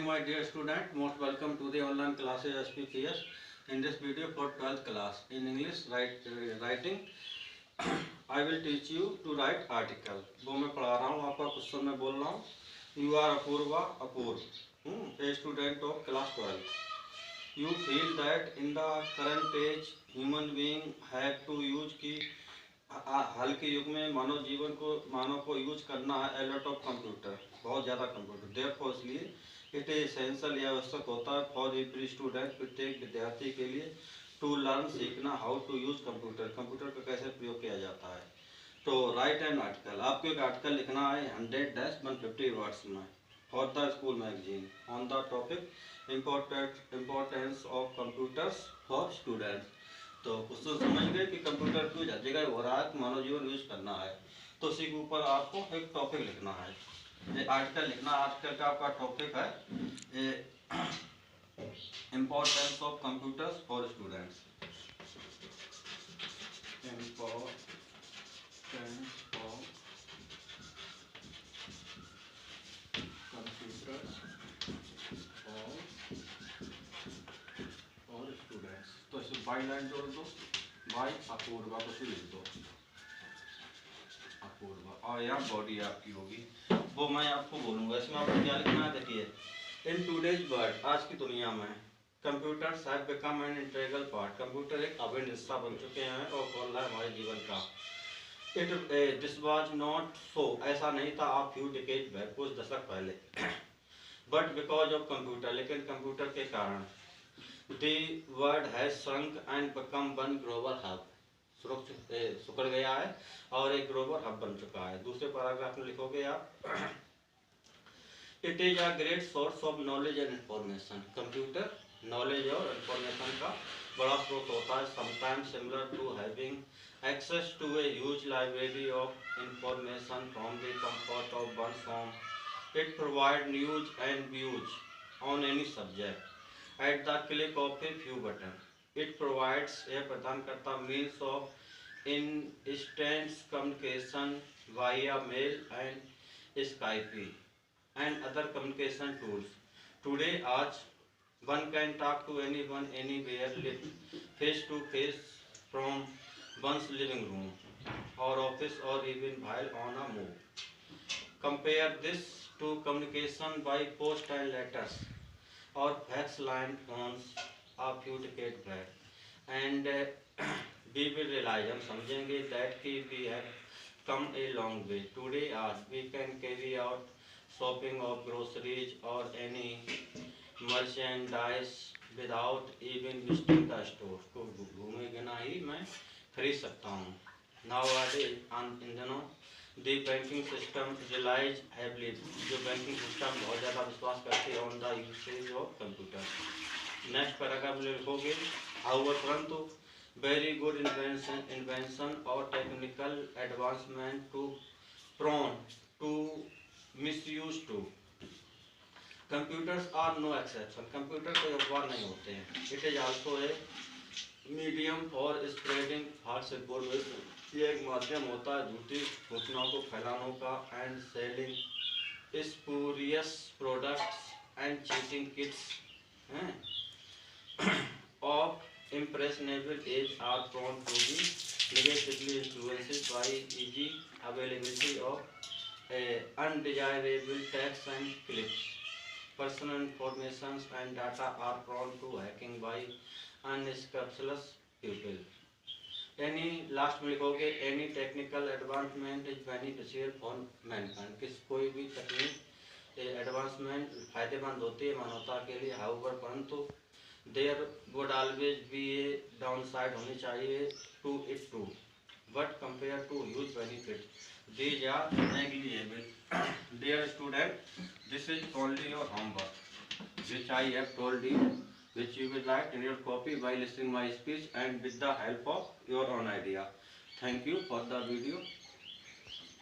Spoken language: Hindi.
my dear student, most welcome to the online classes SPPS. In this video for 12th class in English writing, I will teach you to write article. वो मैं पढ़ा रहा हूँ आपका क्वेश्चन में बोल रहा हूँ. You are Apurva, a student of class 12th. You feel that in the current age, human being have to use की हाल के युग में मानव को यूज करना है a lot of computer, बहुत ज़्यादा कंप्यूटर. Therefore इसलिए इट इज एसेंशियल या आवश्यक होता है फॉर एवरी स्टूडेंट, प्रत्येक विद्यार्थी के लिए टू लर्न सीखना how to use computer, computer का कैसे प्रयोग किया जाता है. तो राइट एन आर्टिकल, आपको एक आर्टिकल लिखना है 100-150 वर्ड्स में for the school magazine on the topic importance of computers for students. तो क्वेश्चन समझ गए कि कंप्यूटर क्यों हर जगह हो रहा है, मानव जीवन यूज करना है, तो उसी के ऊपर आपको एक टॉपिक लिखना है, आर्टिकल लिखना. आर्टिकल का आपका टॉपिक है importance of computers for students. Importance of computers for students. तो इसे बाई लाइन जोड़ दो, बाई अपूर्वा को लिख दो, अपूर्वा, और यहाँ बॉडी आपकी होगी, वो मैं आपको बोलूँगा. इसमें आपको क्या लिखना है, देखिए. इन टूडेज वर्ल्ड, आज की दुनिया में computers have become an integral part, computer एक अभिन्न हिस्सा बन चुके हैं और खोल रहा है हमारे जीवन का. दिस वाज नॉट सो, ऐसा नहीं था आप फ्यू डिकेड बैक, कुछ दशक पहले. बट बिकॉज ऑफ कंप्यूटर, लेकिन कंप्यूटर के कारण the world has shrunk and become one global hub, सुकड़ गया है और एक ग्लोबल हब बन चुका है. दूसरे पैराग्राफ में लिखोगे आप, it is a great source of knowledge and information, computer knowledge और इंफॉर्मेशन का बड़ा स्रोत होता है. Sometimes similar to having access to a huge library of information from the comfort of one's home. It provide news and views on any subject at the click of a few button. It provides, यह प्रदान करता, means of instant communication via mail and Skype and other communication tools. Today, आज one can talk to anyone anywhere, live face to face from one's living room or office or even while on a move. Compare this to communication by post and letters or fax line phones a few decades back, and we will realize, हम समझेंगे that कि we have come a long way. Today, आज we can carry out shopping of groceries or any merchandise without even visiting the store. को घूमे बिना ही मैं खरीद सकता हूँ. Nowadays, इन दिनों the banking system relies heavily, जो बैंकिंग सिस्टम बहुत ज़्यादा विश्वास करते हैं on the usage of computer. Next paragraph में लिखोगे, however, परंतु very good invention और technical advancement to prone to misuse to. Computers are no exception. Computer कोई अपवाद नहीं होते हैं. It is also a medium for spreading false information. ये एक माध्यम होता है झूठी सूचनाओं को फैलाने का, and selling spurious products and cheating kits of impressionable age are prone to be negatively influenced by easy availability of undesirable text and clips. Personal information and data are prone to hacking by unscrupulous people. Any last में लिखोगे, any technical advancement is beneficial for mankind. कोई भी तकनीक एडवांसमेंट फायदेमंद होती है मानवता के लिए. however, परंतु there would always be a downside होनी चाहिए to it too. But compared to huge benefits, these are negligible. Dear student, this is only your homework, which I have told you, which you will write in your copy by listening my speech and with the help of your own idea. Thank you for the video.